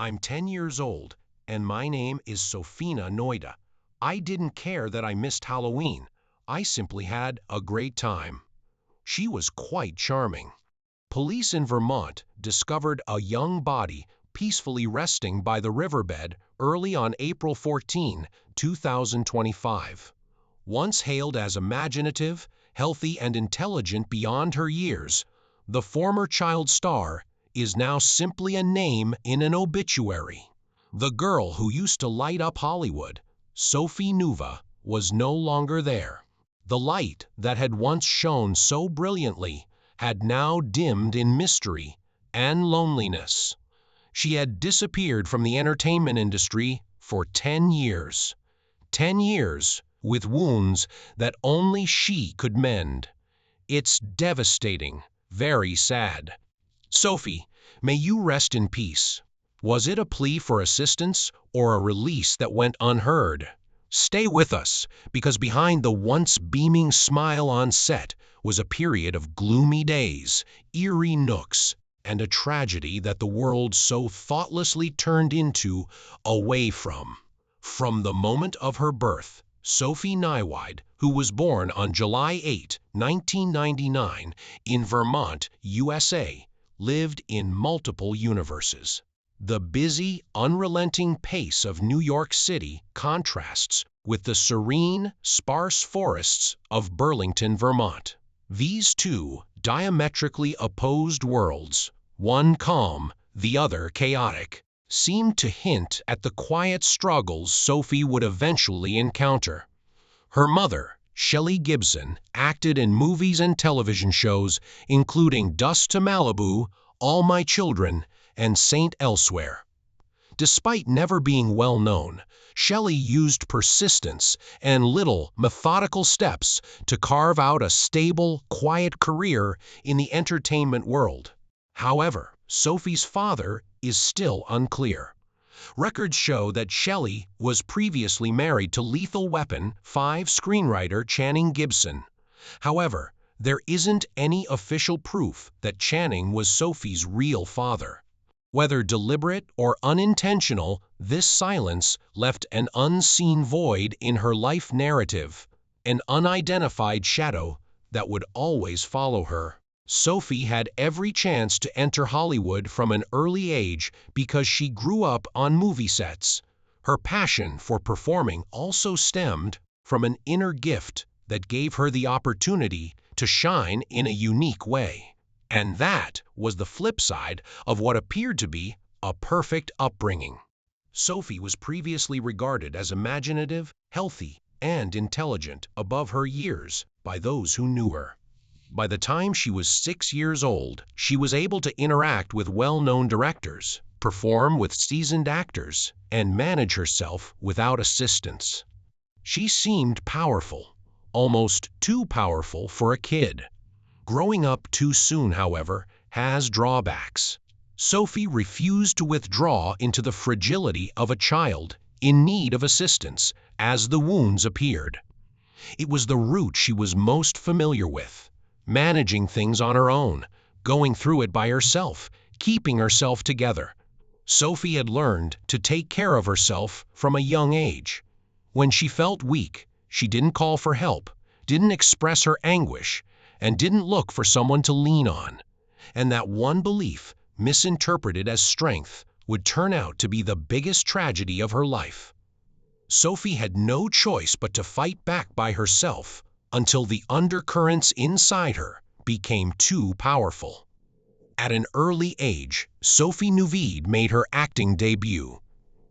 I'm 10 years old, and my name is Sophie Nyweide. I didn't care that I missed Halloween. I simply had a great time. She was quite charming. Police in Vermont discovered a young body peacefully resting by the riverbed early on April 14, 2025. Once hailed as imaginative, healthy, and intelligent beyond her years, the former child star is now simply a name in an obituary. The girl who used to light up Hollywood, Sophie Nyweide, was no longer there. The light that had once shone so brilliantly had now dimmed in mystery and loneliness. She had disappeared from the entertainment industry for 10 years. 10 years with wounds that only she could mend. It's devastating, very sad. Sophie, may you rest in peace. Was it a plea for assistance or a release that went unheard? Stay with us, because behind the once beaming smile on set was a period of gloomy days, eerie nooks, and a tragedy that the world so thoughtlessly turned into, away from. From the moment of her birth, Sophie Nyweide, who was born on July 8, 1999, in Vermont, USA, lived in multiple universes. The busy, unrelenting pace of New York City contrasts with the serene, sparse forests of Burlington, Vermont. These two diametrically opposed worlds, one calm, the other chaotic, seemed to hint at the quiet struggles Sophie would eventually encounter. Her mother, Shelley Gibson, acted in movies and television shows, including Dust to Malibu, All My Children, and Saint Elsewhere. Despite never being well known, Shelley used persistence and little, methodical steps to carve out a stable, quiet career in the entertainment world. However, Sophie's father is still unclear. Records show that Shelley was previously married to Lethal Weapon 5 screenwriter Channing Gibson. However, there isn't any official proof that Channing was Sophie's real father. Whether deliberate or unintentional, this silence left an unseen void in her life narrative, an unidentified shadow that would always follow her. Sophie had every chance to enter Hollywood from an early age because she grew up on movie sets. Her passion for performing also stemmed from an inner gift that gave her the opportunity to shine in a unique way. And that was the flip side of what appeared to be a perfect upbringing. Sophie was previously regarded as imaginative, healthy, and intelligent above her years by those who knew her. By the time she was 6 years old, she was able to interact with well-known directors, perform with seasoned actors, and manage herself without assistance. She seemed powerful, almost too powerful for a kid. Growing up too soon, however, has drawbacks. Sophie refused to withdraw into the fragility of a child in need of assistance as the wounds appeared. It was the route she was most familiar with, managing things on her own, going through it by herself, keeping herself together. Sophie had learned to take care of herself from a young age. When she felt weak, she didn't call for help, didn't express her anguish, and didn't look for someone to lean on. And that one belief, misinterpreted as strength, would turn out to be the biggest tragedy of her life. Sophie had no choice but to fight back by herself until the undercurrents inside her became too powerful. At an early age, Sophie Nyweide made her acting debut.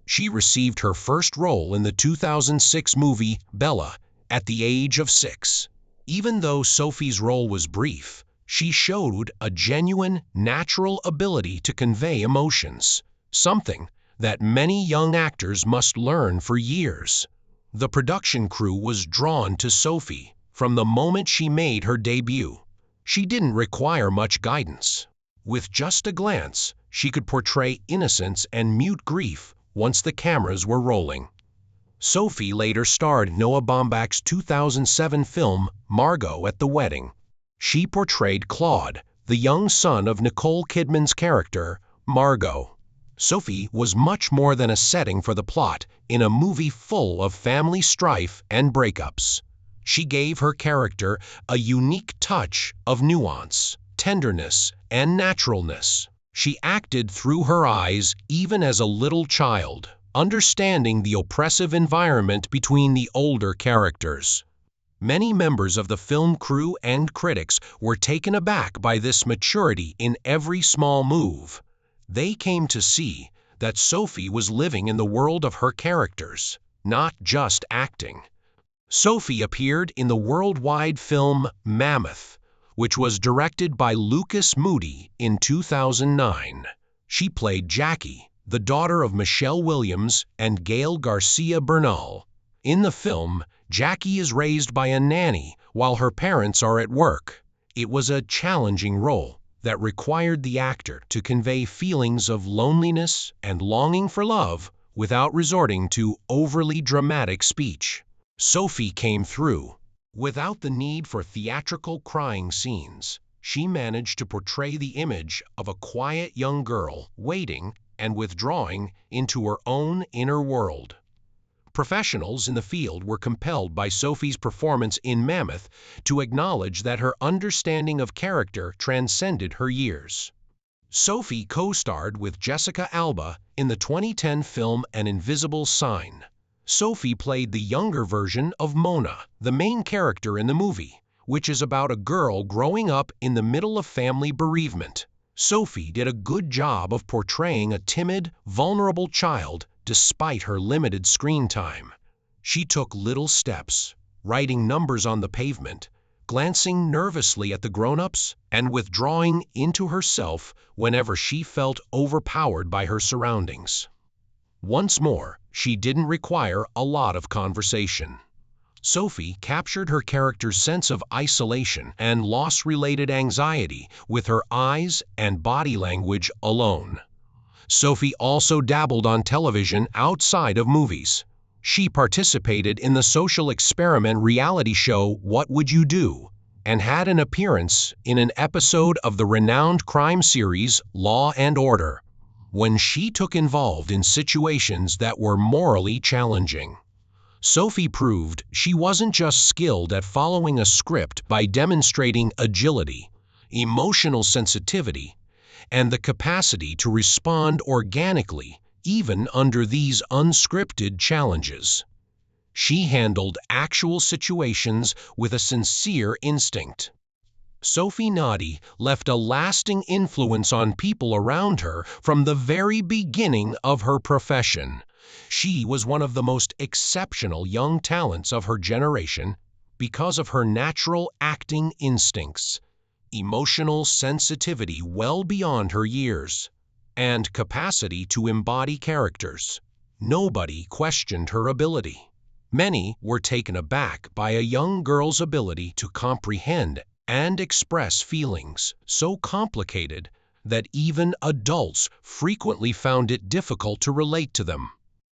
She received her first role in the 2006 movie Bella at the age of 6. Even though Sophie's role was brief, she showed a genuine, natural ability to convey emotions, something that many young actors must learn for years. The production crew was drawn to Sophie from the moment she made her debut. She didn't require much guidance. With just a glance, she could portray innocence and mute grief once the cameras were rolling. Sophie later starred in Noah Baumbach's 2007 film Margot at the Wedding. She portrayed Claude, the young son of Nicole Kidman's character, Margot. Sophie was much more than a setting for the plot in a movie full of family strife and breakups. She gave her character a unique touch of nuance, tenderness, and naturalness. She acted through her eyes even as a little child, understanding the oppressive environment between the older characters. Many members of the film crew and critics were taken aback by this maturity in every small move. They came to see that Sophie was living in the world of her characters, not just acting. Sophie appeared in the worldwide film Mammoth, which was directed by Lucas Moody in 2009. She played Jackie, the daughter of Michelle Williams and Gail Garcia Bernal. In the film, Jackie is raised by a nanny while her parents are at work. It was a challenging role that required the actor to convey feelings of loneliness and longing for love without resorting to overly dramatic speech. Sophie came through. Without the need for theatrical crying scenes, she managed to portray the image of a quiet young girl waiting and withdrawing into her own inner world. Professionals in the field were compelled by Sophie's performance in Mammoth to acknowledge that her understanding of character transcended her years. Sophie co-starred with Jessica Alba in the 2010 film An Invisible Sign. Sophie played the younger version of Mona, the main character in the movie, which is about a girl growing up in the middle of family bereavement. Sophie did a good job of portraying a timid, vulnerable child despite her limited screen time. She took little steps, writing numbers on the pavement, glancing nervously at the grown-ups, and withdrawing into herself whenever she felt overpowered by her surroundings. Once more, she didn't require a lot of conversation. Sophie captured her character's sense of isolation and loss-related anxiety with her eyes and body language alone. Sophie also dabbled on television outside of movies. She participated in the social experiment reality show What Would You Do? And had an appearance in an episode of the renowned crime series Law and Order, when she took involved in situations that were morally challenging. Sophie proved she wasn't just skilled at following a script by demonstrating agility, emotional sensitivity, and the capacity to respond organically, even under these unscripted challenges. She handled actual situations with a sincere instinct. Sophie Nyweide left a lasting influence on people around her from the very beginning of her profession. She was one of the most exceptional young talents of her generation because of her natural acting instincts, emotional sensitivity well beyond her years, and capacity to embody characters. Nobody questioned her ability. Many were taken aback by a young girl's ability to comprehend and express feelings so complicated that even adults frequently found it difficult to relate to them.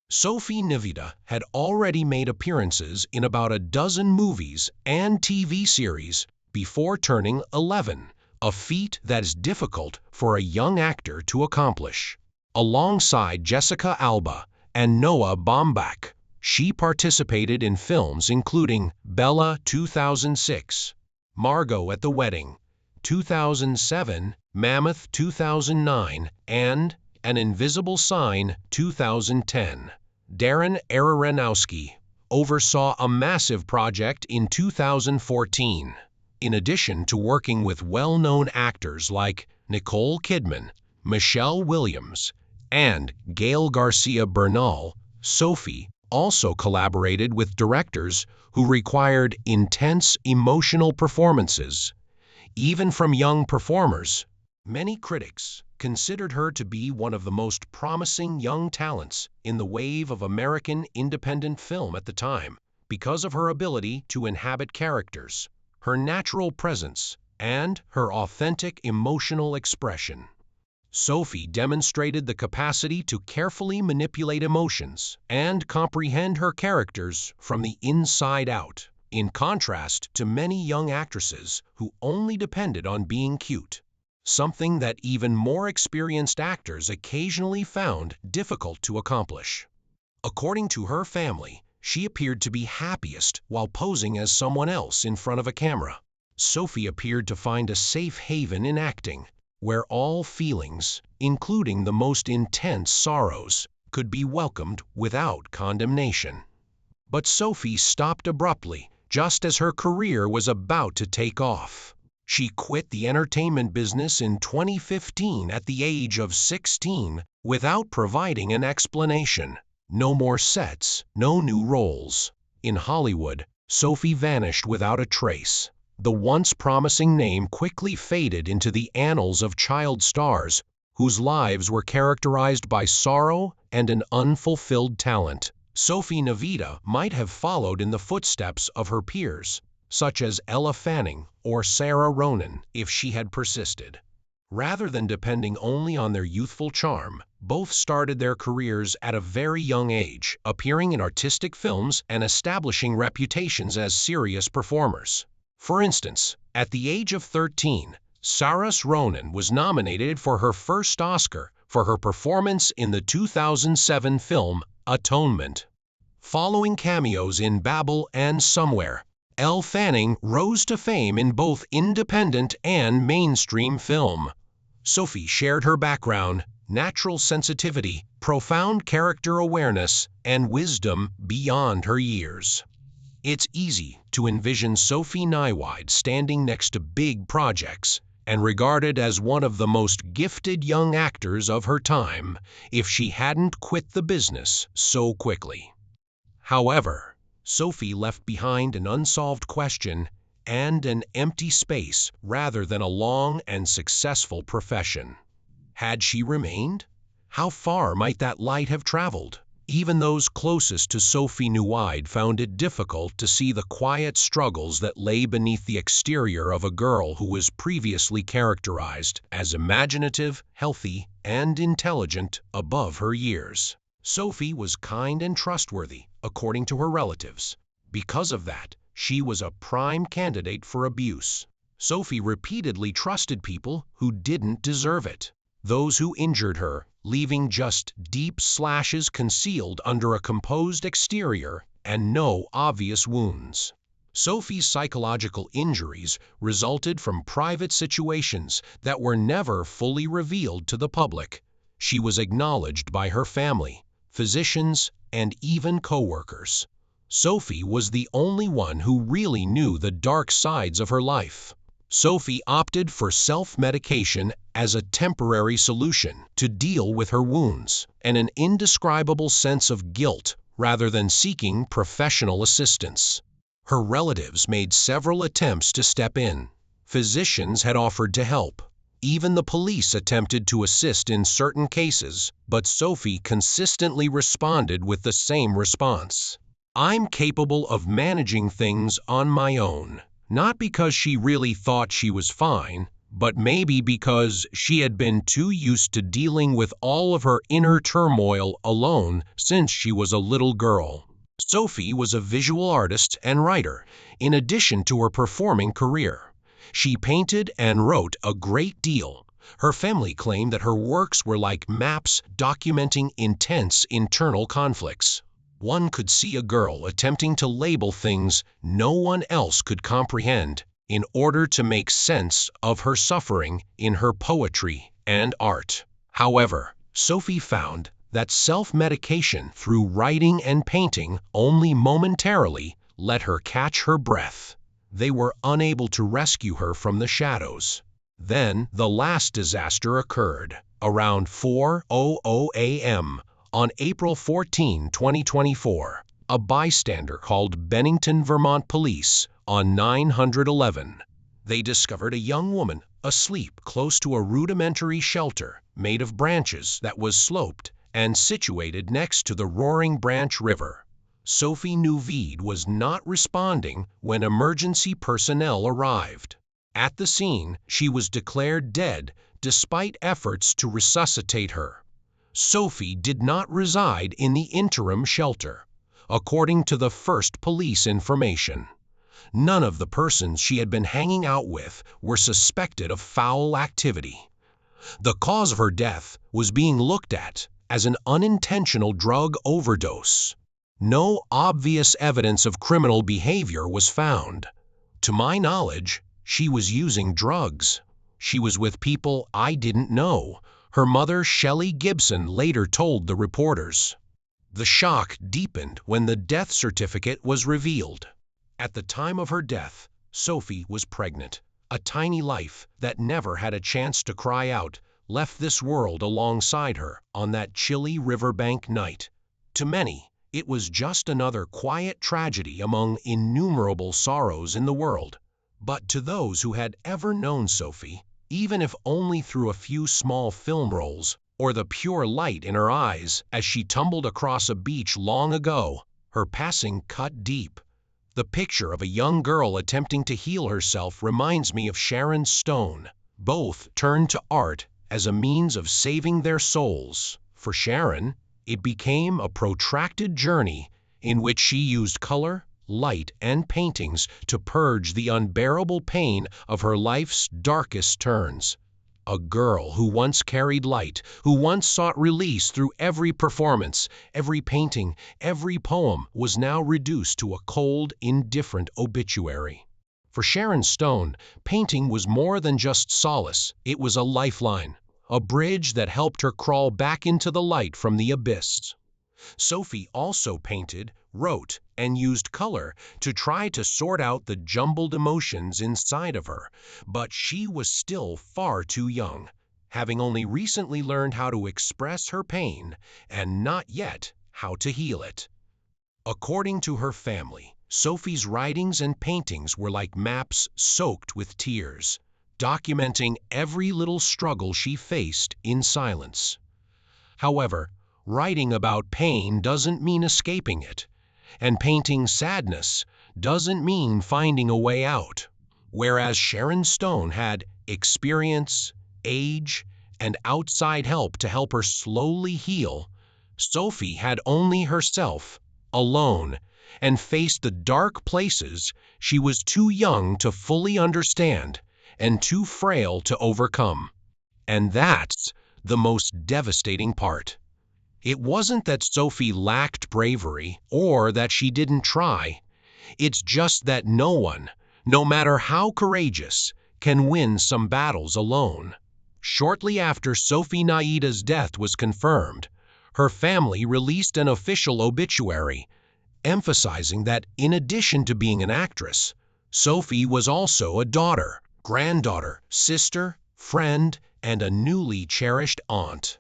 Sophie Nyweide had already made appearances in about a dozen movies and TV series before turning 11, a feat that is difficult for a young actor to accomplish. Alongside Jessica Alba and Noah Baumbach, she participated in films including Bella 2006, Margot at the Wedding 2007, Mammoth 2009, and An Invisible Sign 2010. Darren Aronofsky oversaw a massive project in 2014. In addition to working with well-known actors like Nicole Kidman, Michelle Williams, and Gail Garcia Bernal, Sophie also collaborated with directors who required intense emotional performances, even from young performers. Many critics considered her to be one of the most promising young talents in the wave of American independent film at the time because of her ability to inhabit characters, her natural presence, and her authentic emotional expression. Sophie demonstrated the capacity to carefully manipulate emotions and comprehend her characters from the inside out, in contrast to many young actresses who only depended on being cute. something that even more experienced actors occasionally found difficult to accomplish. According to her family, she appeared to be happiest while posing as someone else in front of a camera. Sophie appeared to find a safe haven in acting, where all feelings, including the most intense sorrows, could be welcomed without condemnation. But Sophie stopped abruptly, just as her career was about to take off. She quit the entertainment business in 2015 at the age of 16 without providing an explanation. No more sets, no new roles. In Hollywood, Sophie vanished without a trace. The once promising name quickly faded into the annals of child stars whose lives were characterized by sorrow and an unfulfilled talent. Sophie Nyweide might have followed in the footsteps of her peers, such as Ella Fanning or Sarah Ronan, if she had persisted. Rather than depending only on their youthful charm, both started their careers at a very young age, appearing in artistic films and establishing reputations as serious performers. For instance, at the age of 13, Saoirse Ronan was nominated for her first Oscar for her performance in the 2007 film Atonement. Following cameos in Babel and Somewhere, Elle Fanning rose to fame in both independent and mainstream film. Sophie shared her background, natural sensitivity, profound character awareness, and wisdom beyond her years. It's easy to envision Sophie Nyweide standing next to big projects and regarded as one of the most gifted young actors of her time if she hadn't quit the business so quickly. However, Sophie left behind an unsolved question and an empty space rather than a long and successful profession. Had she remained? How far might that light have traveled? Even those closest to Sophie Nyweide found it difficult to see the quiet struggles that lay beneath the exterior of a girl who was previously characterized as imaginative, healthy, and intelligent above her years. Sophie was kind and trustworthy, according to her relatives. Because of that, she was a prime candidate for abuse. Sophie repeatedly trusted people who didn't deserve it. Those who injured her, leaving just deep slashes concealed under a composed exterior and no obvious wounds. Sophie's psychological injuries resulted from private situations that were never fully revealed to the public. She was acknowledged by her family, physicians, and even co-workers. Sophie was the only one who really knew the dark sides of her life. Sophie opted for self-medication as a temporary solution to deal with her wounds and an indescribable sense of guilt rather than seeking professional assistance. Her relatives made several attempts to step in. Physicians had offered to help. Even the police attempted to assist in certain cases, but Sophie consistently responded with the same response. "I'm capable of managing things on my own." Not because she really thought she was fine, but maybe because she had been too used to dealing with all of her inner turmoil alone since she was a little girl. Sophie was a visual artist and writer, in addition to her performing career. She painted and wrote a great deal. Her family claimed that her works were like maps documenting intense internal conflicts. One could see a girl attempting to label things no one else could comprehend in order to make sense of her suffering in her poetry and art. However, Sophie found that self-medication through writing and painting only momentarily let her catch her breath. They were unable to rescue her from the shadows. Then the last disaster occurred, around 4:00 a.m. on April 14, 2024. A bystander called Bennington, Vermont police on 911. They discovered a young woman asleep close to a rudimentary shelter made of branches that was sloped and situated next to the Roaring Branch River. Sophie Nyweide was not responding when emergency personnel arrived. At the scene, she was declared dead despite efforts to resuscitate her. Sophie did not reside in the interim shelter, according to the first police information. None of the persons she had been hanging out with were suspected of foul activity. The cause of her death was being looked at as an unintentional drug overdose. No obvious evidence of criminal behavior was found. To my knowledge, she was using drugs. She was with people I didn't know, her mother Shelley Gibson later told the reporters. The shock deepened when the death certificate was revealed. At the time of her death, Sophie was pregnant. A tiny life that never had a chance to cry out left this world alongside her on that chilly riverbank night. To many, it was just another quiet tragedy among innumerable sorrows in the world. But to those who had ever known Sophie, even if only through a few small film rolls, or the pure light in her eyes as she tumbled across a beach long ago, her passing cut deep. The picture of a young girl attempting to heal herself reminds me of Sharon Stone. Both turned to art as a means of saving their souls. For Sharon, it became a protracted journey in which she used color, light, and paintings to purge the unbearable pain of her life's darkest turns. A girl who once carried light, who once sought release through every performance, every painting, every poem, was now reduced to a cold, indifferent obituary. For Sharon Stone, painting was more than just solace. It was a lifeline, a bridge that helped her crawl back into the light from the abyss. Sophie also painted, wrote, and used color to try to sort out the jumbled emotions inside of her, but she was still far too young, having only recently learned how to express her pain and not yet how to heal it. According to her family, Sophie's writings and paintings were like maps soaked with tears, documenting every little struggle she faced in silence. However, writing about pain doesn't mean escaping it, and painting sadness doesn't mean finding a way out. Whereas Sharon Stone had experience, age, and outside help to help her slowly heal, Sophie had only herself, alone, and faced the dark places she was too young to fully understand and too frail to overcome. And that's the most devastating part. It wasn't that Sophie lacked bravery or that she didn't try. It's just that no one, no matter how courageous, can win some battles alone. Shortly after Sophie Nyweide's death was confirmed, her family released an official obituary, emphasizing that in addition to being an actress, Sophie was also a daughter, granddaughter, sister, friend, and a newly cherished aunt.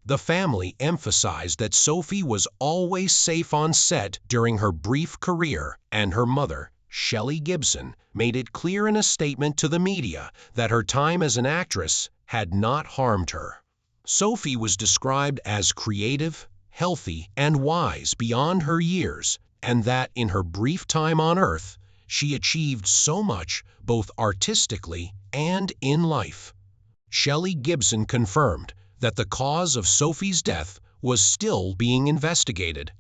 The family emphasized that Sophie was always safe on set during her brief career, and her mother, Shelley Gibson, made it clear in a statement to the media that her time as an actress had not harmed her. Sophie was described as creative, healthy, and wise beyond her years, and that in her brief time on Earth, she achieved so much both artistically and in life. Shelley Gibson confirmed that the cause of Sophie's death was still being investigated,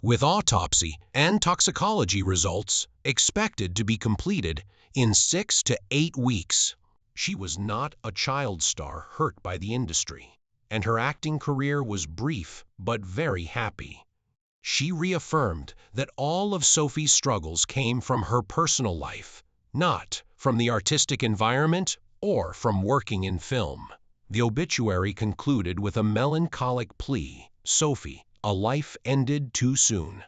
with autopsy and toxicology results expected to be completed in 6 to 8 weeks. She was not a child star hurt by the industry, and her acting career was brief but very happy. She reaffirmed that all of Sophie's struggles came from her personal life, not from the artistic environment or from working in film. The obituary concluded with a melancholic plea: "Sophie, a life ended too soon."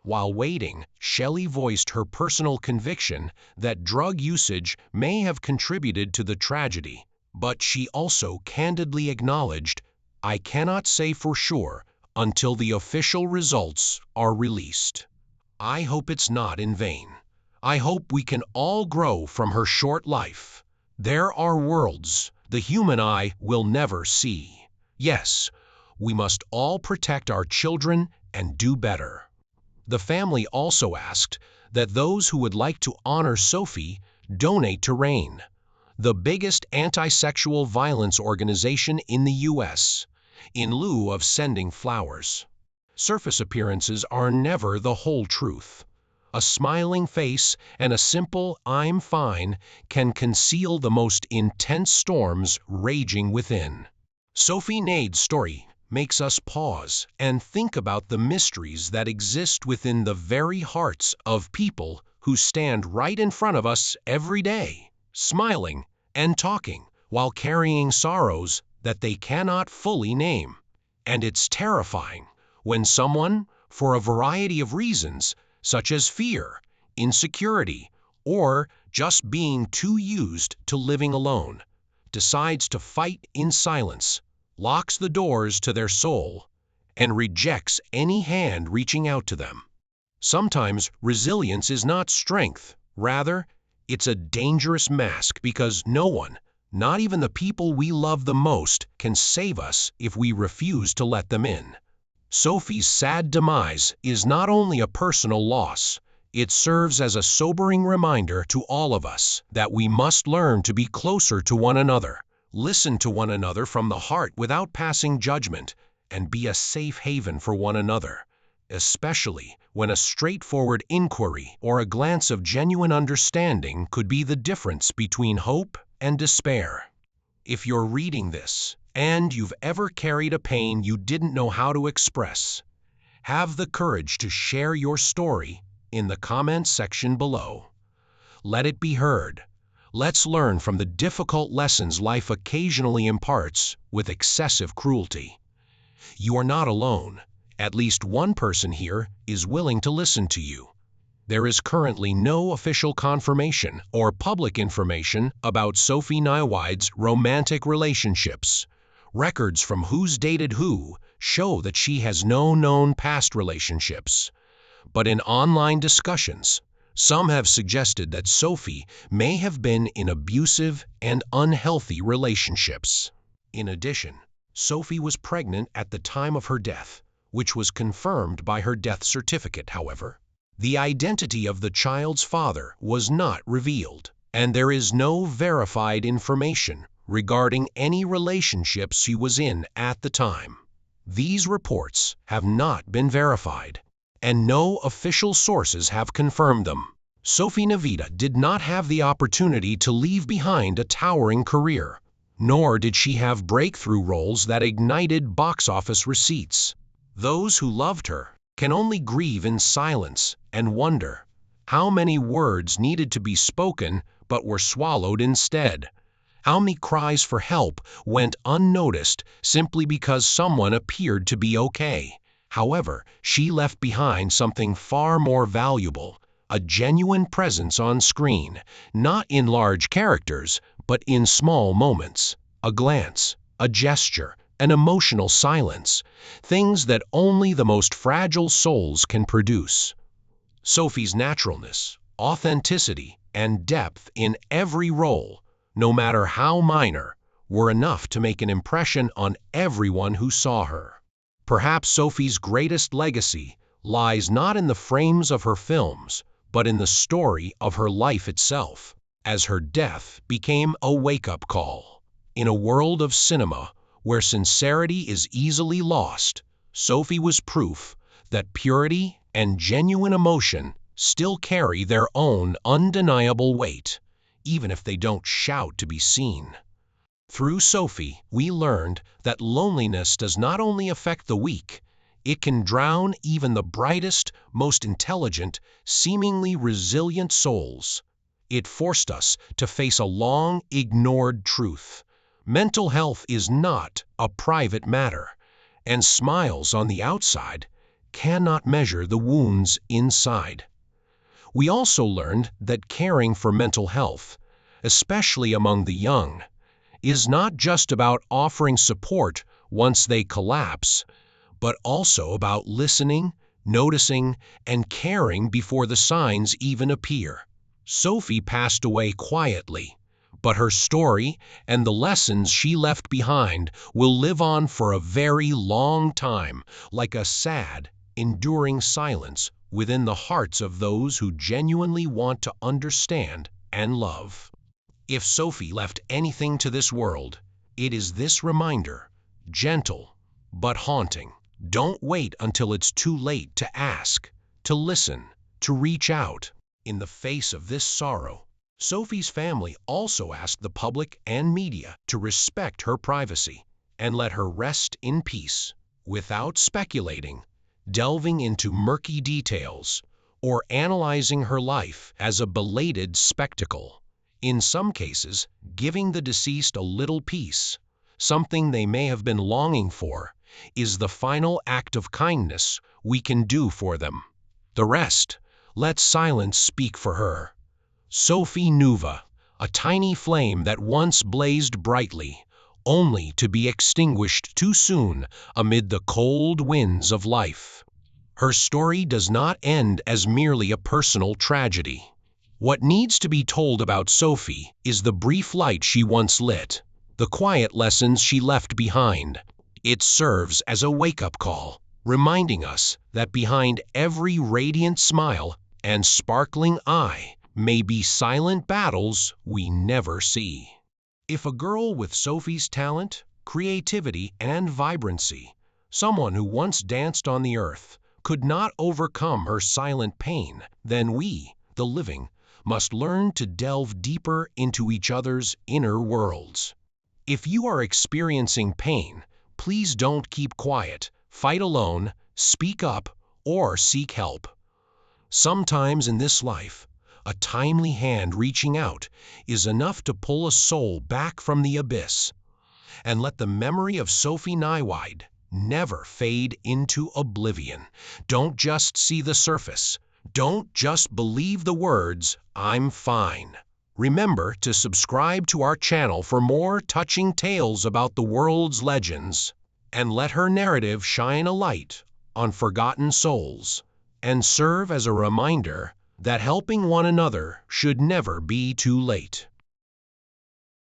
While waiting, Shelley voiced her personal conviction that drug usage may have contributed to the tragedy, but she also candidly acknowledged, "I cannot say for sure until the official results are released. I hope it's not in vain. I hope we can all grow from her short life. There are worlds the human eye will never see. Yes, we must all protect our children and do better." The family also asked that those who would like to honor Sophie donate to RAIN, the biggest anti-sexual violence organization in the U.S., in lieu of sending flowers. Surface appearances are never the whole truth. A smiling face and a simple "I'm fine" can conceal the most intense storms raging within. Sophie Nywede's story makes us pause and think about the mysteries that exist within the very hearts of people who stand right in front of us every day, smiling and talking while carrying sorrows that they cannot fully name. And it's terrifying when someone, for a variety of reasons, such as fear, insecurity, or just being too used to living alone, decides to fight in silence, locks the doors to their soul, and rejects any hand reaching out to them. Sometimes resilience is not strength. Rather, it's a dangerous mask because no one, not even the people we love the most, can save us if we refuse to let them in. Sophie's sad demise is not only a personal loss, it serves as a sobering reminder to all of us that we must learn to be closer to one another, listen to one another from the heart without passing judgment, and be a safe haven for one another, especially when a straightforward inquiry or a glance of genuine understanding could be the difference between hope and despair. If you're reading this, and you've ever carried a pain you didn't know how to express, have the courage to share your story in the comments section below. Let it be heard. Let's learn from the difficult lessons life occasionally imparts with excessive cruelty. You are not alone. At least one person here is willing to listen to you. There is currently no official confirmation or public information about Sophie Nywede's romantic relationships. Records from Who's Dated Who show that she has no known past relationships. But in online discussions, some have suggested that Sophie may have been in abusive and unhealthy relationships. In addition, Sophie was pregnant at the time of her death, which was confirmed by her death certificate, however. The identity of the child's father was not revealed, and there is no verified information regarding any relationships she was in at the time. These reports have not been verified, and no official sources have confirmed them. Sophie Nyweide did not have the opportunity to leave behind a towering career, nor did she have breakthrough roles that ignited box office receipts. Those who loved her can only grieve in silence and wonder how many words needed to be spoken but were swallowed instead. How many cries for help went unnoticed simply because someone appeared to be okay. However, she left behind something far more valuable, a genuine presence on screen, not in large characters, but in small moments, a glance, a gesture, an emotional silence, things that only the most fragile souls can produce. Sophie's naturalness, authenticity, and depth in every role, no matter how minor, were enough to make an impression on everyone who saw her. Perhaps Sophie's greatest legacy lies not in the frames of her films, but in the story of her life itself, as her death became a wake-up call. In a world of cinema where sincerity is easily lost, Sophie was proof that purity and genuine emotion still carry their own undeniable weight, even if they don't shout to be seen. Through Sophie, we learned that loneliness does not only affect the weak, it can drown even the brightest, most intelligent, seemingly resilient souls. It forced us to face a long-ignored truth. Mental health is not a private matter, and smiles on the outside cannot measure the wounds inside. We also learned that caring for mental health, especially among the young, is not just about offering support once they collapse, but also about listening, noticing, and caring before the signs even appear. Sophie passed away quietly, but her story and the lessons she left behind will live on for a very long time, like a sad, enduring silence within the hearts of those who genuinely want to understand and love. If Sophie left anything to this world, it is this reminder, gentle but haunting. Don't wait until it's too late to ask, to listen, to reach out. In the face of this sorrow, Sophie's family also asked the public and media to respect her privacy and let her rest in peace, without speculating, delving into murky details, or analyzing her life as a belated spectacle. In some cases, giving the deceased a little peace, something they may have been longing for, is the final act of kindness we can do for them. The rest, let silence speak for her. Sophie Nyweide, a tiny flame that once blazed brightly, only to be extinguished too soon amid the cold winds of life. Her story does not end as merely a personal tragedy. What needs to be told about Sophie is the brief light she once lit, the quiet lessons she left behind. It serves as a wake-up call, reminding us that behind every radiant smile and sparkling eye may be silent battles we never see. If a girl with Sophie's talent, creativity, and vibrancy, someone who once danced on the earth, could not overcome her silent pain, then we, the living, must learn to delve deeper into each other's inner worlds. If you are experiencing pain, please don't keep quiet, fight alone, speak up, or seek help. Sometimes in this life, a timely hand reaching out is enough to pull a soul back from the abyss. And let the memory of Sophie Nyweide never fade into oblivion. Don't just see the surface. Don't just believe the words, "I'm fine." Remember to subscribe to our channel for more touching tales about the world's legends, and let her narrative shine a light on forgotten souls, and serve as a reminder that helping one another should never be too late.